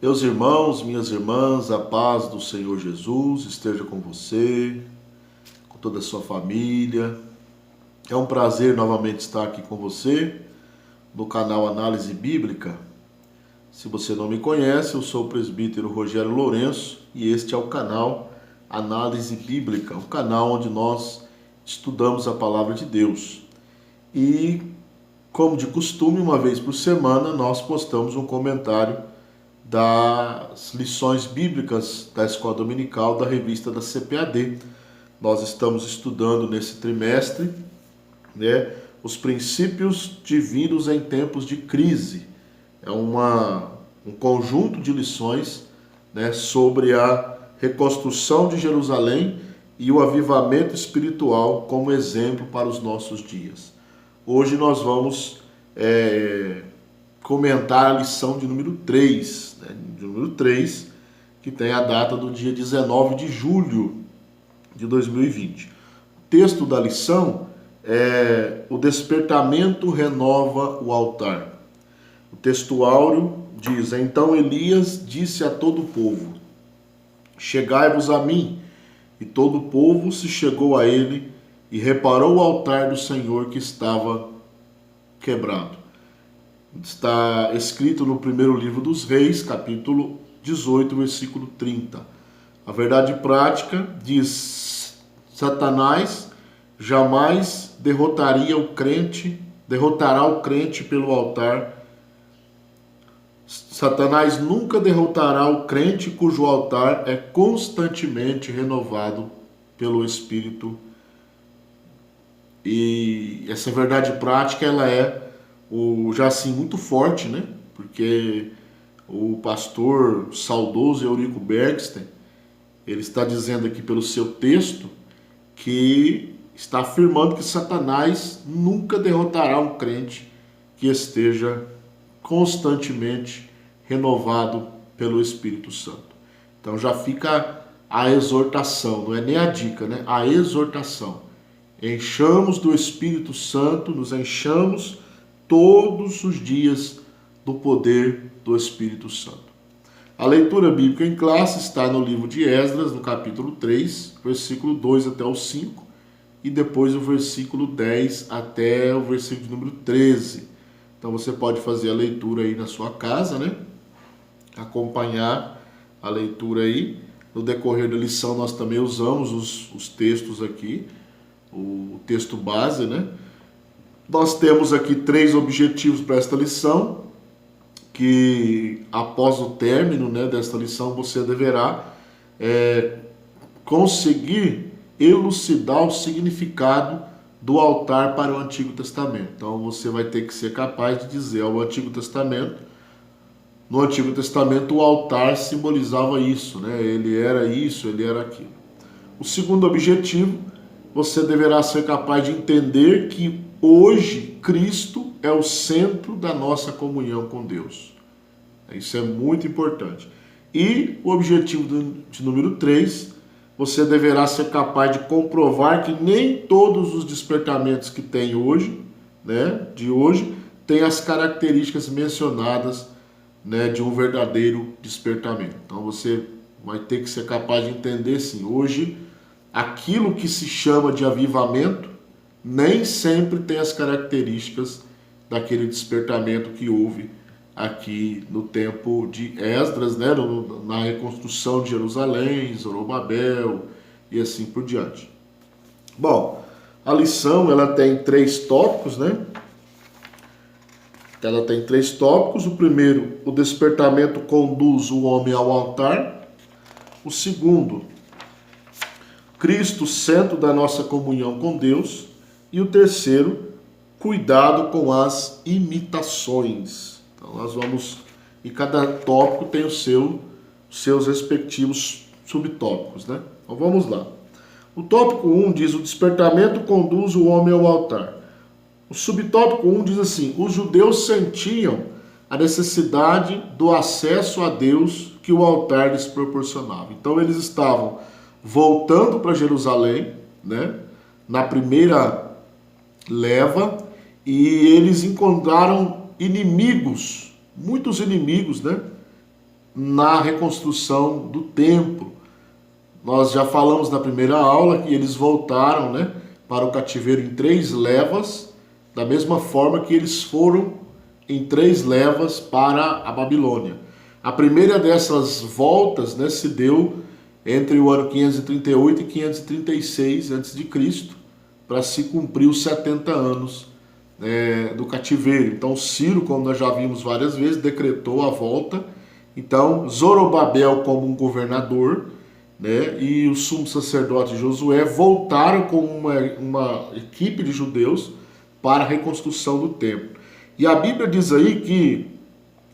Meus irmãos, minhas irmãs, a paz do Senhor Jesus esteja com você, com toda a sua família. É um prazer novamente estar aqui com você no canal Análise Bíblica. Se você não me conhece, eu sou o presbítero Rogério Lourenço e este é o canal Análise Bíblica, o canal onde nós estudamos a palavra de Deus. E, como de costume, uma vez por semana, nós postamos um comentário das lições bíblicas da Escola Dominical da revista da CPAD. Nós estamos estudando nesse trimestre, os princípios divinos em tempos de crise. É um conjunto de lições, sobre a reconstrução de Jerusalém e o avivamento espiritual como exemplo para os nossos dias. Hoje nós vamos comentar a lição de número 3, que tem a data do dia 19 de julho de 2020. O texto da lição é: o despertamento renova o altar. O texto áureo diz: então Elias disse a todo o povo: chegai-vos a mim. E todo o povo se chegou a ele e reparou o altar do Senhor que estava quebrado. Está escrito no primeiro livro dos Reis, capítulo 18, versículo 30. A verdade prática diz: Satanás jamais derrotará o crente pelo altar. Satanás nunca derrotará o crente cujo altar é constantemente renovado pelo Espírito. E essa verdade prática, ela é já assim muito forte, Porque o pastor saudoso Eurico Bergsten, ele está dizendo aqui pelo seu texto que está afirmando que Satanás nunca derrotará um crente que esteja constantemente renovado pelo Espírito Santo. Então já fica a exortação, não é nem a dica, A exortação. Enchamos do Espírito Santo, nos enchamos todos os dias do poder do Espírito Santo. A leitura bíblica em classe está no livro de Esdras, no capítulo 3, versículo 2 até o 5, e depois o versículo 10 até o versículo número 13. Então você pode fazer a leitura aí na sua casa, Acompanhar a leitura aí. No decorrer da lição nós também usamos os textos aqui, o texto base, Nós temos aqui 3 objetivos para esta lição, que após o término desta lição você deverá conseguir elucidar o significado do altar para o Antigo Testamento. Então você vai ter que ser capaz de dizer ao Antigo Testamento, no Antigo Testamento o altar simbolizava isso, Ele era isso, ele era aquilo. O segundo objetivo, você deverá ser capaz de entender que hoje Cristo é o centro da nossa comunhão com Deus. Isso é muito importante. E o objetivo de número 3, você deverá ser capaz de comprovar que nem todos os despertamentos que tem hoje, de hoje, têm as características mencionadas, de um verdadeiro despertamento. Então você vai ter que ser capaz de entender, sim, hoje aquilo que se chama de avivamento nem sempre tem as características daquele despertamento que houve aqui no tempo de Esdras, na reconstrução de Jerusalém, Zorobabel e assim por diante. Bom, a lição ela tem 3 tópicos, Ela tem 3 tópicos. O primeiro, o despertamento conduz o homem ao altar. O segundo, Cristo, centro da nossa comunhão com Deus. E o terceiro, cuidado com as imitações. Então nós vamos, e cada tópico tem os seus respectivos subtópicos, Então vamos lá. O tópico 1 diz: o despertamento conduz o homem ao altar. O subtópico 1 diz assim: os judeus sentiam a necessidade do acesso a Deus que o altar lhes proporcionava. Então eles estavam voltando para Jerusalém, na primeira leva, e eles encontraram inimigos, muitos inimigos, na reconstrução do templo. Nós já falamos na primeira aula que eles voltaram, né, para o cativeiro em 3 levas, da mesma forma que eles foram em 3 levas para a Babilônia. A primeira dessas voltas, né, se deu entre o ano 538 e 536 a.C., para se cumprir os 70 anos do cativeiro. Então Ciro, como nós já vimos várias vezes, decretou a volta. Então Zorobabel como um governador, né, e o sumo sacerdote Josué voltaram com uma equipe de judeus para a reconstrução do templo. E a Bíblia diz aí que,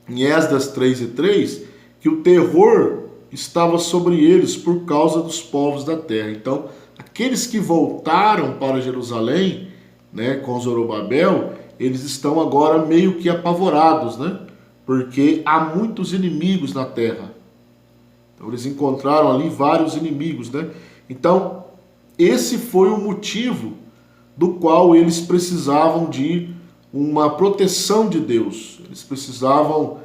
em Esdras 3:3, que o terror estava sobre eles por causa dos povos da terra. Então, aqueles que voltaram para Jerusalém, né, com Zorobabel, eles estão agora meio que apavorados, né, porque há muitos inimigos na terra. Então, eles encontraram ali vários inimigos, né? Então, esse foi o motivo do qual eles precisavam de uma proteção de Deus. Eles precisavam,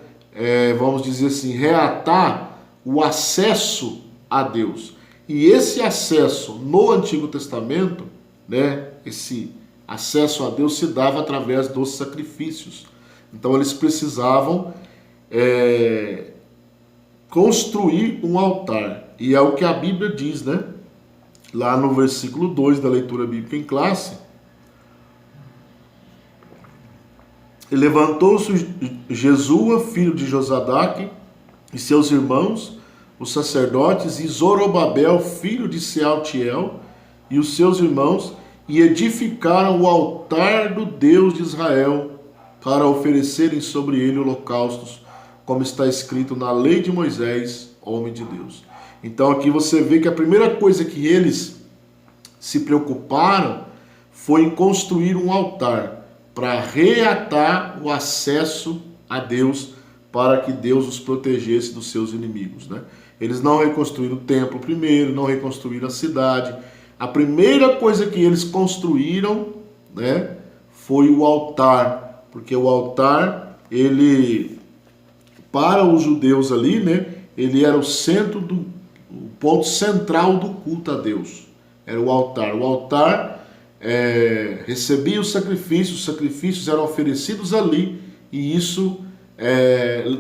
vamos dizer assim, reatar o acesso a Deus. E esse acesso no Antigo Testamento, né, esse acesso a Deus se dava através dos sacrifícios. Então eles precisavam construir um altar. E é o que a Bíblia diz, né? Lá no versículo 2 da leitura bíblica em classe. E levantou-se Jesua, filho de Josadaque, e seus irmãos, os sacerdotes, e Zorobabel, filho de Sealtiel, e os seus irmãos, e edificaram o altar do Deus de Israel, para oferecerem sobre ele holocaustos, como está escrito na lei de Moisés, homem de Deus. Então aqui você vê que a primeira coisa que eles se preocuparam foi em construir um altar para reatar o acesso a Deus, para que Deus os protegesse dos seus inimigos, né? Eles não reconstruíram o templo primeiro, não reconstruíram a cidade. A primeira coisa que eles construíram, né, foi o altar, porque o altar, ele, para os judeus ali, né, ele era o centro o ponto central do culto a Deus. Era o altar. O altar recebia os sacrifícios eram oferecidos ali, e isso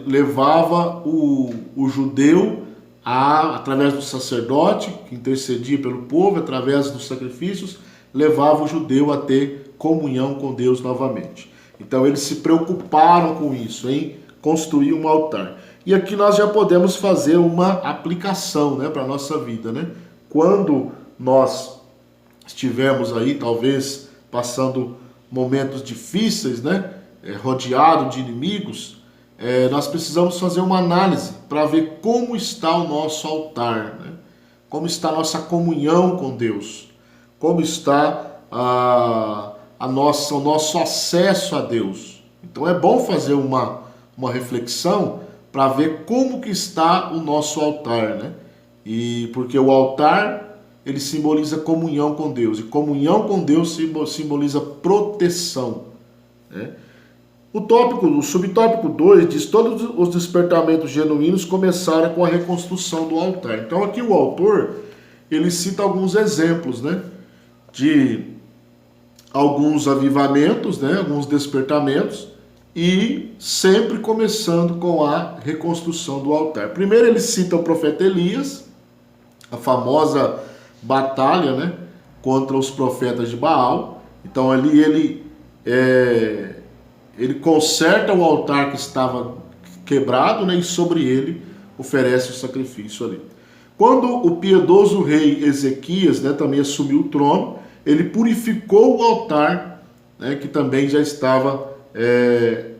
levava o judeu através do sacerdote, que intercedia pelo povo, através dos sacrifícios, levava o judeu a ter comunhão com Deus novamente. Então eles se preocuparam com isso, em construir um altar. E aqui nós já podemos fazer uma aplicação, né, para a nossa vida, né? Quando nós estivermos aí, talvez, passando momentos difíceis, né, rodeado de inimigos, nós precisamos fazer uma análise para ver como está o nosso altar, né? Como está a nossa comunhão com Deus, como está o nosso acesso a Deus. Então é bom fazer uma reflexão para ver como que está o nosso altar, né? E porque o altar, ele simboliza comunhão com Deus, e comunhão com Deus simboliza proteção, né? O subtópico 2 diz: todos os despertamentos genuínos começaram com a reconstrução do altar. Então aqui o autor, ele cita alguns exemplos, né, de alguns avivamentos, né, alguns despertamentos, e sempre começando com a reconstrução do altar. Primeiro ele cita o profeta Elias, a famosa batalha, né, contra os profetas de Baal. Então ali ele conserta o altar que estava quebrado, né, e sobre ele oferece o sacrifício ali. Quando o piedoso rei Ezequias, né, também assumiu o trono, ele purificou o altar, né, que também já estava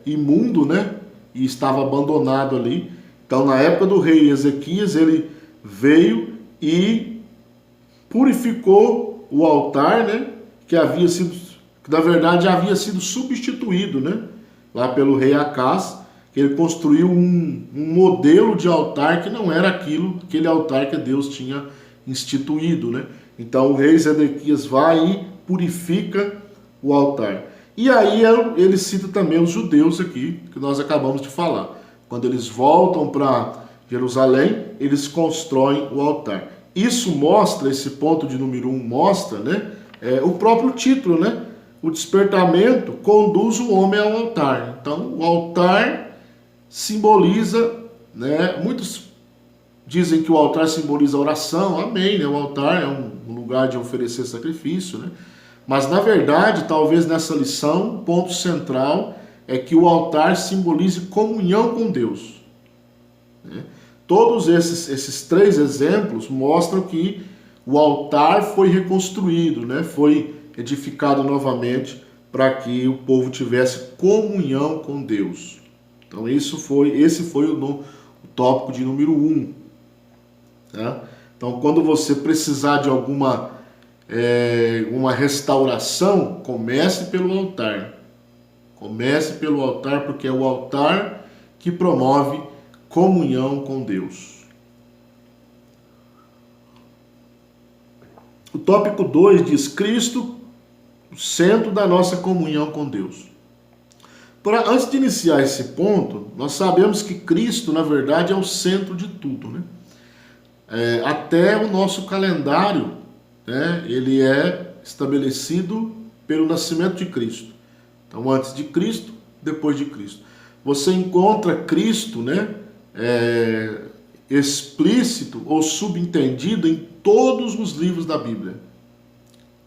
imundo, né, e estava abandonado ali. Então, na época do rei Ezequias, ele veio e purificou o altar, né, que na verdade havia sido substituído, né, lá pelo rei Acás, que ele construiu um modelo de altar que não era aquele altar que Deus tinha instituído, né? Então o rei Zedequias vai e purifica o altar. E aí ele cita também os judeus aqui, que nós acabamos de falar. Quando eles voltam para Jerusalém, eles constroem o altar. Isso mostra, esse ponto de número 1 mostra, né, o próprio título, né? O despertamento conduz o homem ao altar. Então, o altar simboliza, né? Muitos dizem que o altar simboliza a oração, amém, né? O altar é um lugar de oferecer sacrifício, né? Mas, na verdade, talvez nessa lição, o ponto central é que o altar simbolize comunhão com Deus, né? Todos esses 3 exemplos mostram que o altar foi reconstruído, né? Foi edificado novamente para que o povo tivesse comunhão com Deus. Então esse foi o tópico de número 1. Tá? Então quando você precisar de uma restauração, comece pelo altar. Comece pelo altar, porque é o altar que promove comunhão com Deus. O tópico 2 diz: Cristo, o centro da nossa comunhão com Deus. Antes de iniciar esse ponto, nós sabemos que Cristo, na verdade, é o centro de tudo, né? Até o nosso calendário, né, ele é estabelecido pelo nascimento de Cristo. Então, antes de Cristo, depois de Cristo. Você encontra Cristo, né, explícito ou subentendido em todos os livros da Bíblia.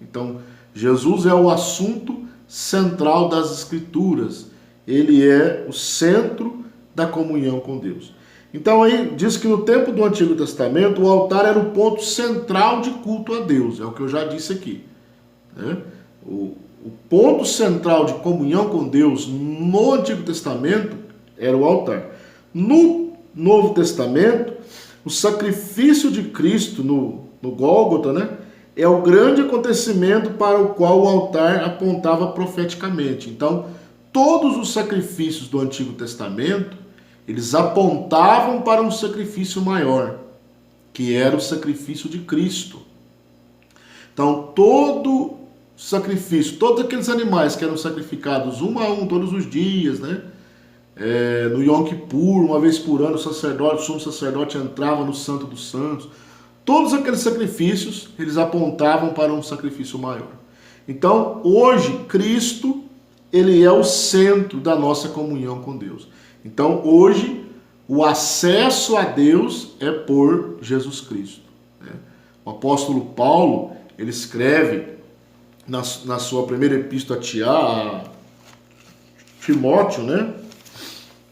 Então, Jesus é o assunto central das Escrituras. Ele é o centro da comunhão com Deus. Então aí diz que no tempo do Antigo Testamento o altar era o ponto central de culto a Deus. É o que eu já disse aqui, né? O ponto central de comunhão com Deus no Antigo Testamento era o altar. No Novo Testamento, o sacrifício de Cristo no Gólgota, né, é o grande acontecimento para o qual o altar apontava profeticamente. Então, todos os sacrifícios do Antigo Testamento, eles apontavam para um sacrifício maior, que era o sacrifício de Cristo. Então, todo sacrifício, todos aqueles animais que eram sacrificados um a um todos os dias, né? No Yom Kippur, uma vez por ano, o sumo sacerdote entrava no Santo dos Santos. Todos aqueles sacrifícios, eles apontavam para um sacrifício maior. Então, hoje, Cristo, ele é o centro da nossa comunhão com Deus. Então, hoje, o acesso a Deus é por Jesus Cristo, né? O apóstolo Paulo, ele escreve na sua primeira epístola a Timóteo, né?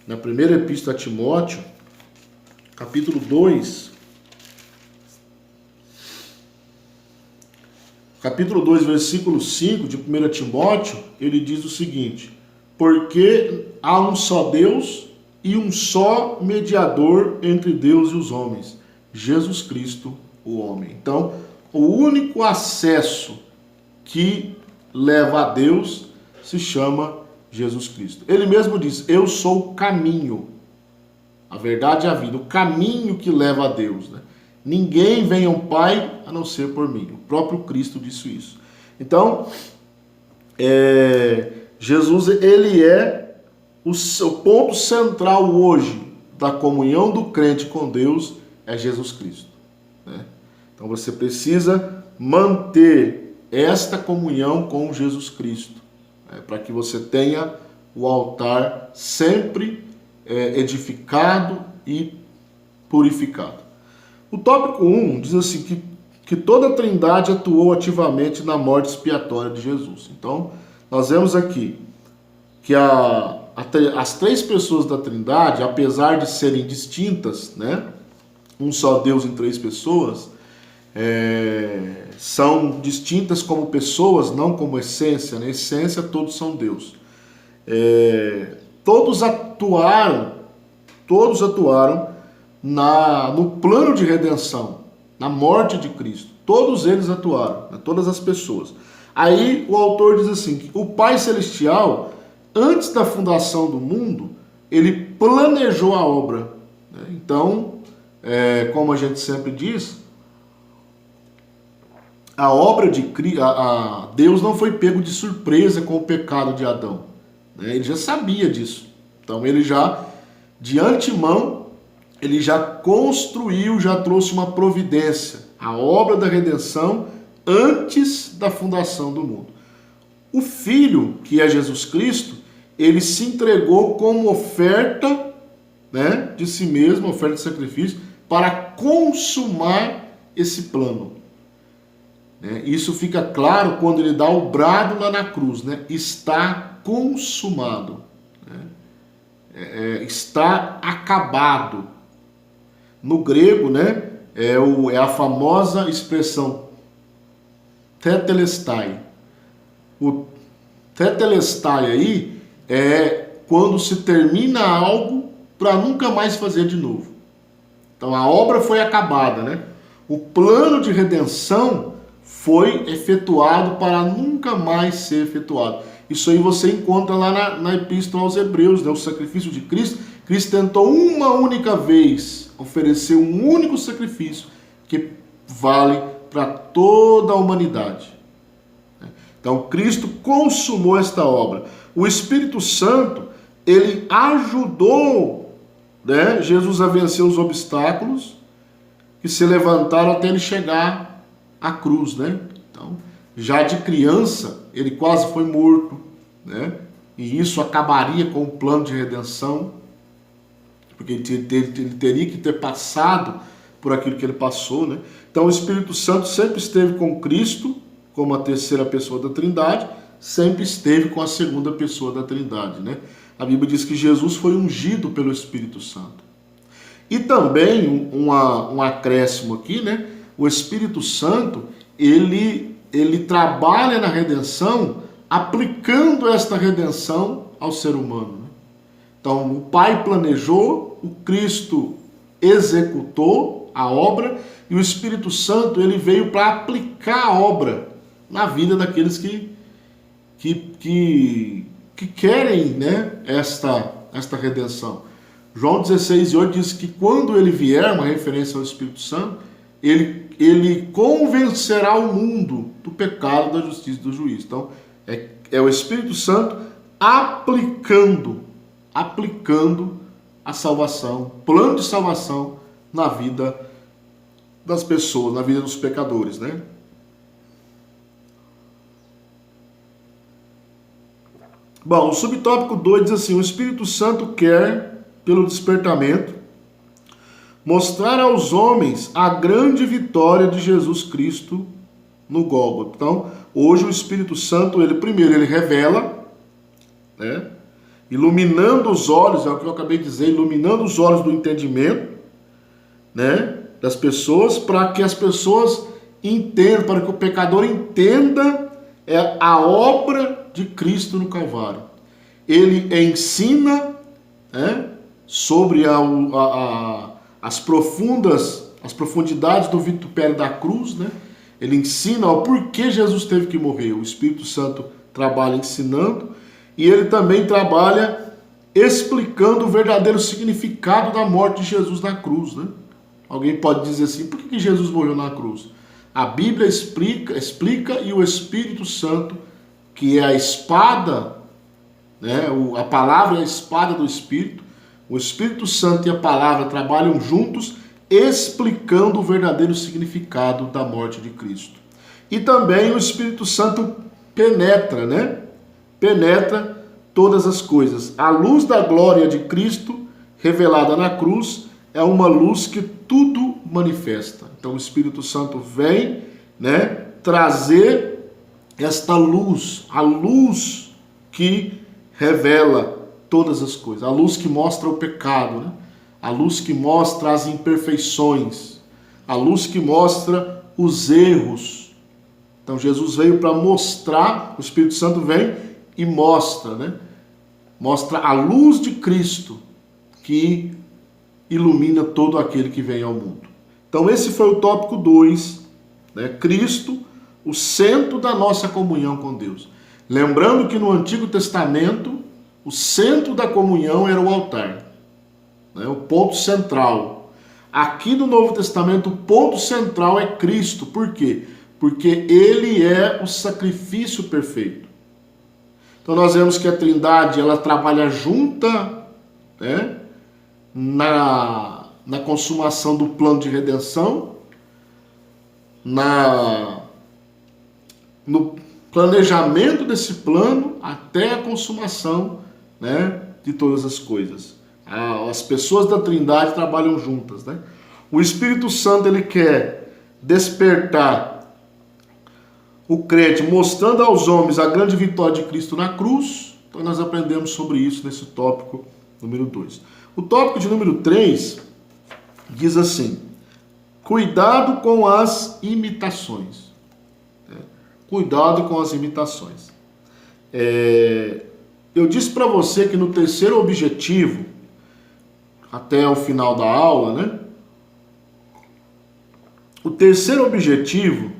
Na primeira epístola a Timóteo, capítulo 2, capítulo 2, versículo 5 de 1 Timóteo, ele diz o seguinte: porque há um só Deus e um só mediador entre Deus e os homens, Jesus Cristo, o homem. Então, o único acesso que leva a Deus se chama Jesus Cristo. Ele mesmo diz: eu sou o caminho, a verdade e a vida, o caminho que leva a Deus, né? Ninguém vem ao Pai a não ser por mim. O próprio Cristo disse isso. Então, Jesus, ele é o ponto central hoje da comunhão do crente com Deus, é Jesus Cristo, né? Então você precisa manter esta comunhão com Jesus Cristo, né, para que você tenha o altar sempre edificado e purificado. O tópico 1 diz assim que toda a Trindade atuou ativamente na morte expiatória de Jesus. Então, nós vemos aqui que as 3 pessoas da Trindade, apesar de serem distintas, né, um só Deus em 3 pessoas, são distintas como pessoas, não como essência. Na essência, todos são Deus. Todos atuaram no plano de redenção, na morte de Cristo. Todos eles atuaram, né? Todas as pessoas. Aí o autor diz assim, que o Pai Celestial, antes da fundação do mundo, ele planejou a obra, né? Então, como a gente sempre diz, a obra de Deus não foi pego de surpresa com o pecado de Adão, né? Ele já sabia disso. Então ele já, de antemão, ele já construiu, já trouxe uma providência, a obra da redenção antes da fundação do mundo. O Filho, que é Jesus Cristo, ele se entregou como oferta, né, de si mesmo, oferta de sacrifício, para consumar esse plano. Isso fica claro quando ele dá o brado lá na cruz, né? Está consumado, né? Está acabado. No grego, né, é a famosa expressão tetelestai. O tetelestai aí é quando se termina algo para nunca mais fazer de novo. Então a obra foi acabada, né? O plano de redenção foi efetuado para nunca mais ser efetuado. Isso aí você encontra lá na Epístola aos Hebreus, né? O sacrifício de Cristo. Cristo tentou uma única vez oferecer um único sacrifício que vale para toda a humanidade. Então Cristo consumou esta obra. O Espírito Santo, ele ajudou, né, Jesus a vencer os obstáculos que se levantaram até ele chegar à cruz, né? Então, já de criança, ele quase foi morto, né? E isso acabaria com o plano de redenção, porque ele teria que ter passado por aquilo que ele passou, né? Então o Espírito Santo sempre esteve com Cristo, como a terceira pessoa da Trindade, sempre esteve com a segunda pessoa da Trindade, né? A Bíblia diz que Jesus foi ungido pelo Espírito Santo. E também um acréscimo aqui, né? O Espírito Santo, ele trabalha na redenção, aplicando esta redenção ao ser humano, né? Então o Pai planejou, o Cristo executou a obra e o Espírito Santo ele veio para aplicar a obra na vida daqueles que querem, né, esta redenção. João 16:8 diz que quando ele vier, uma referência ao Espírito Santo, ele convencerá o mundo do pecado, da justiça e do juízo. Então é o Espírito Santo aplicando a salvação, plano de salvação na vida das pessoas, na vida dos pecadores, né? Bom, o subtópico 2 diz assim: o Espírito Santo quer, pelo despertamento, mostrar aos homens a grande vitória de Jesus Cristo no Gólgota. Então, hoje o Espírito Santo, ele revela, né? Iluminando os olhos, é o que eu acabei de dizer, iluminando os olhos do entendimento, né, das pessoas, para que as pessoas entendam, para que o pecador entenda a obra de Cristo no Calvário. Ele ensina, né, sobre as profundidades do vitupério da cruz, né? Ele ensina o porquê Jesus teve que morrer. O Espírito Santo trabalha ensinando. E ele também trabalha explicando o verdadeiro significado da morte de Jesus na cruz, né? Alguém pode dizer assim: por que Jesus morreu na cruz? A Bíblia explica e o Espírito Santo, que é a espada, né? A palavra é a espada do Espírito. O Espírito Santo e a palavra trabalham juntos, explicando o verdadeiro significado da morte de Cristo. E também o Espírito Santo penetra, né? Penetra todas as coisas. A luz da glória de Cristo, revelada na cruz, é uma luz que tudo manifesta. Então o Espírito Santo vem, né, trazer esta luz, a luz que revela todas as coisas, a luz que mostra o pecado, né? A luz que mostra as imperfeições, a luz que mostra os erros. Então Jesus veio para mostrar, o Espírito Santo vem e mostra, né? Mostra a luz de Cristo que ilumina todo aquele que vem ao mundo. Então esse foi o tópico 2, né? Cristo, o centro da nossa comunhão com Deus. Lembrando que no Antigo Testamento, o centro da comunhão era o altar, né? O ponto central. Aqui no Novo Testamento, o ponto central é Cristo. Por quê? Porque ele é o sacrifício perfeito. Então nós vemos que a Trindade, ela trabalha junta, né, na consumação do plano de redenção, no planejamento desse plano até a consumação, né, de todas as coisas. As pessoas da Trindade trabalham juntas, né? O Espírito Santo, ele quer despertar o crente, mostrando aos homens a grande vitória de Cristo na cruz. Então nós aprendemos sobre isso nesse tópico número 2. O tópico de número 3 diz assim: cuidado com as imitações. Cuidado com as imitações. Eu disse para você que no terceiro objetivo, até o final da aula, né? O terceiro objetivo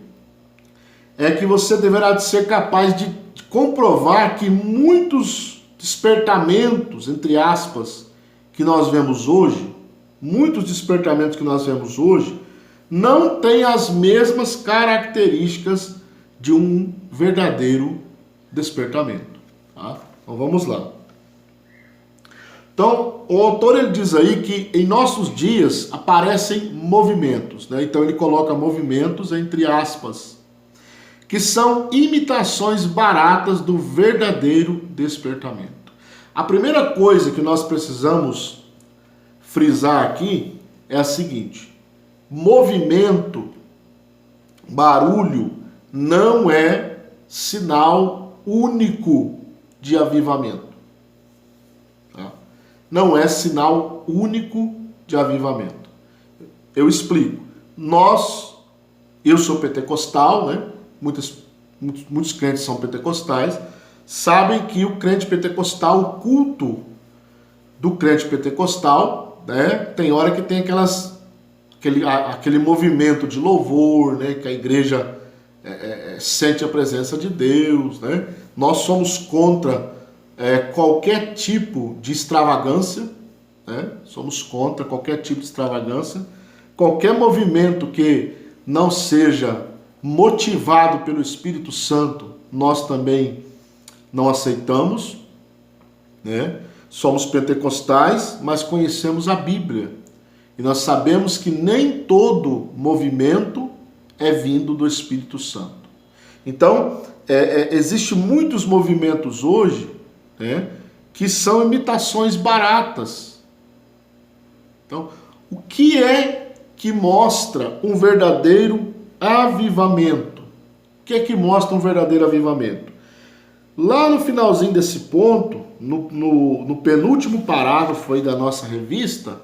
é que você deverá ser capaz de comprovar que muitos despertamentos, entre aspas, que nós vemos hoje, não têm as mesmas características de um verdadeiro despertamento. Tá? Então vamos lá. Então, o autor ele diz aí que em nossos dias aparecem movimentos, né? Então ele coloca movimentos entre aspas, que são imitações baratas do verdadeiro despertamento. A primeira coisa que nós precisamos frisar aqui é a seguinte: movimento, barulho, não é sinal único de avivamento. Não é sinal único de avivamento. Eu explico. Eu sou pentecostal, né? Muitos crentes são pentecostais, sabem que o crente pentecostal, o culto do crente pentecostal, né? Tem hora que tem aquele movimento de louvor, né? Que a igreja sente a presença de Deus, né? Nós somos contra qualquer tipo de extravagância, né? Somos contra qualquer tipo de extravagância, qualquer movimento que não seja motivado pelo Espírito Santo, nós também não aceitamos, né? Somos pentecostais, mas conhecemos a Bíblia, e nós sabemos que nem todo movimento é vindo do Espírito Santo. Então, existem muitos movimentos hoje, né, que são imitações baratas. Então, o que é que mostra um verdadeiro avivamento? O que é que mostra um verdadeiro avivamento? Lá no finalzinho desse ponto, no penúltimo parágrafo aí da nossa revista,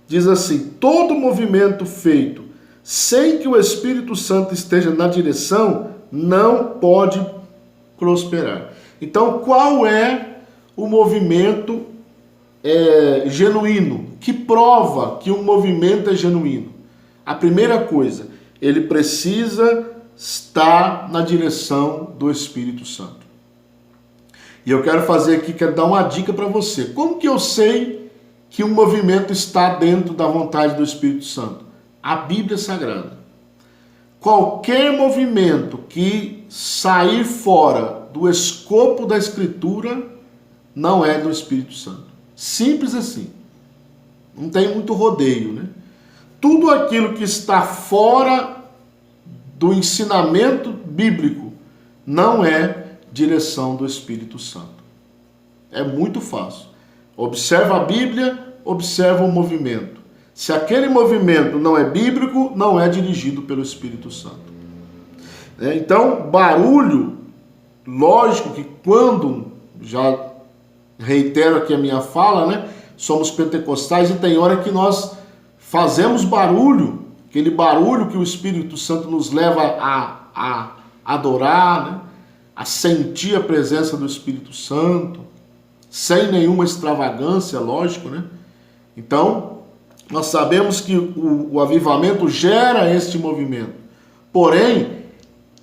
diz assim: todo movimento feito sem que o Espírito Santo esteja na direção não pode prosperar. Então, qual é o movimento genuíno? Que prova que um movimento é genuíno? A primeira coisa, ele precisa estar na direção do Espírito Santo. E eu quero dar uma dica para você. Como que eu sei que um movimento está dentro da vontade do Espírito Santo? A Bíblia Sagrada. Qualquer movimento que sair fora do escopo da Escritura não é do Espírito Santo. Simples assim. Não tem muito rodeio, né? Tudo aquilo que está fora do ensinamento bíblico não é direção do Espírito Santo. É muito fácil. Observa a Bíblia, observa o movimento. Se aquele movimento não é bíblico, não é dirigido pelo Espírito Santo. Então, barulho, lógico que quando, já reitero aqui a minha fala, né? Somos pentecostais e tem hora que nós fazemos barulho, aquele barulho que o Espírito Santo nos leva a adorar, né? A sentir a presença do Espírito Santo, sem nenhuma extravagância, lógico, né? Então, nós sabemos que o avivamento gera este movimento, porém,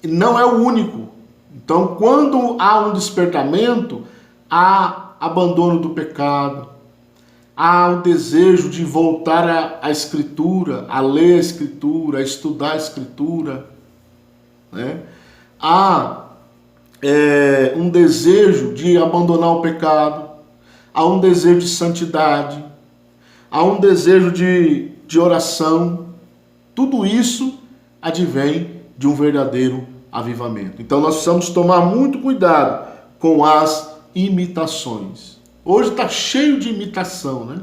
não é o único. Então, quando há um despertamento, há abandono do pecado, há o desejo de voltar à Escritura, a ler a Escritura, a estudar a Escritura, né? Há um desejo de abandonar o pecado, há um desejo de santidade, há um desejo de de oração, tudo isso advém de um verdadeiro avivamento. Então nós precisamos tomar muito cuidado com as imitações. Hoje está cheio de imitação, né?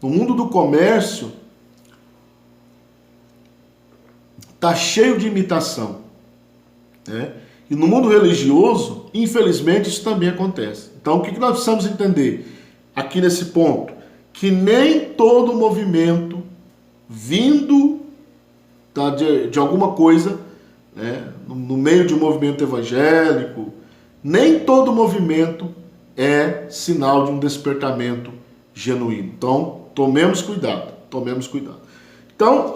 No mundo do comércio, está cheio de imitação, né? E no mundo religioso, infelizmente, isso também acontece. Então, o que nós precisamos entender aqui nesse ponto? Que nem todo movimento vindo de alguma coisa, né, no meio de um movimento evangélico, nem todo movimento é sinal de um despertamento genuíno. Então, tomemos cuidado, tomemos cuidado. Então,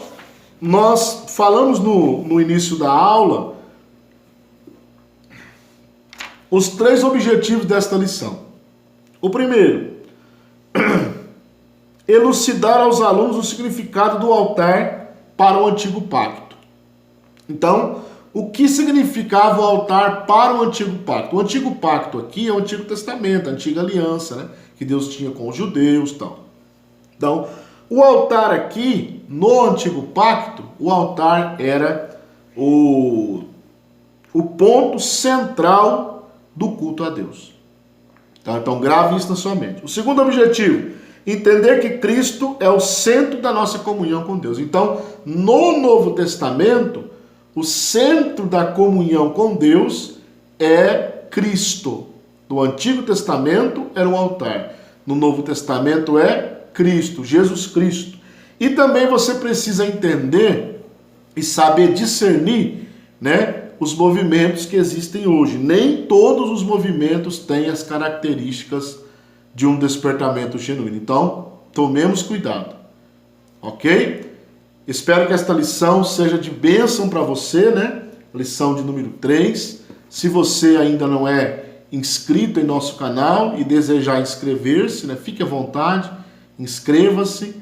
nós falamos no início da aula os 3 objetivos desta lição. O primeiro, elucidar aos alunos o significado do altar para o Antigo Pacto. Então, o que significava o altar para o Antigo Pacto? O Antigo Pacto aqui é o Antigo Testamento, a Antiga Aliança, né, que Deus tinha com os judeus e tal. Então, o altar aqui, no Antigo Pacto, o altar era o ponto central do culto a Deus. Tá? Então, grave isso na sua mente. O segundo objetivo, entender que Cristo é o centro da nossa comunhão com Deus. Então, no Novo Testamento, o centro da comunhão com Deus é Cristo. No Antigo Testamento era o altar. No Novo Testamento é Cristo, Jesus Cristo. E também você precisa entender e saber discernir, né, os movimentos que existem hoje. Nem todos os movimentos têm as características de um despertamento genuíno. Então, tomemos cuidado. Ok? Espero que esta lição seja de bênção para você, né? Lição de número 3. Se você ainda não é inscrito em nosso canal e desejar inscrever-se, né, fique à vontade, inscreva-se,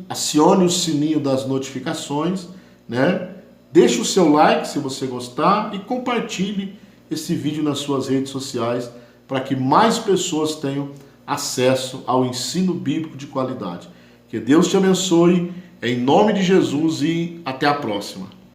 acione o sininho das notificações, né? Deixe o seu like se você gostar e compartilhe esse vídeo nas suas redes sociais para que mais pessoas tenham acesso ao ensino bíblico de qualidade. Que Deus te abençoe, em nome de Jesus, e até a próxima.